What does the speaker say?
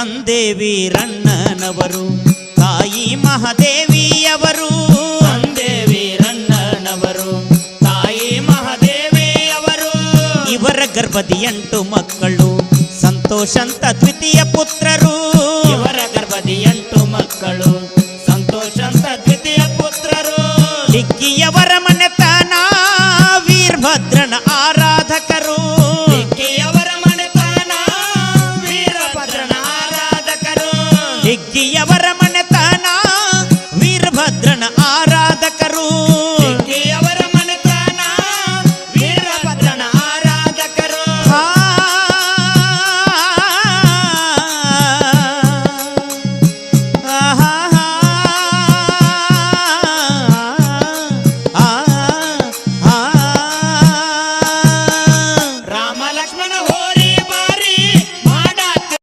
ತಂದೆ ವೀರಣ್ಣನವರು, ತಾಯಿ ಮಹಾದೇವಿಯವರು. ತಂದೆ ವೀರಣ್ಣನವರು, ತಾಯಿ ಮಹಾದೇವಿಯವರು. ಇವರ ಗರ್ಭದಿ 8 ಮಕ್ಕಳು, ಸಂತೋಷಂತ ದ್ವಿತೀಯ ಪುತ್ರರು. ಇವರ ಗರ್ಭದಿ 8 ಮಕ್ಕಳು, ಸಂತೋಷಂತ ದ್ವಿತೀಯ ಪುತ್ರರು. ಹಿಗ್ಗಿಯವರ ಮನೆತನ ವೀರಭದ್ರನ ಆರಾಧಕರು. ಹಿಗ್ಗಿಯವರ ಮನೆತನ ವೀರಭದ್ರನ ಆರಾಧಕರು. ಹಿಗ್ಗಿಯವರ ಮನೆತನ ವೀರಭದ್ರನ ಆರಾಧಕರು.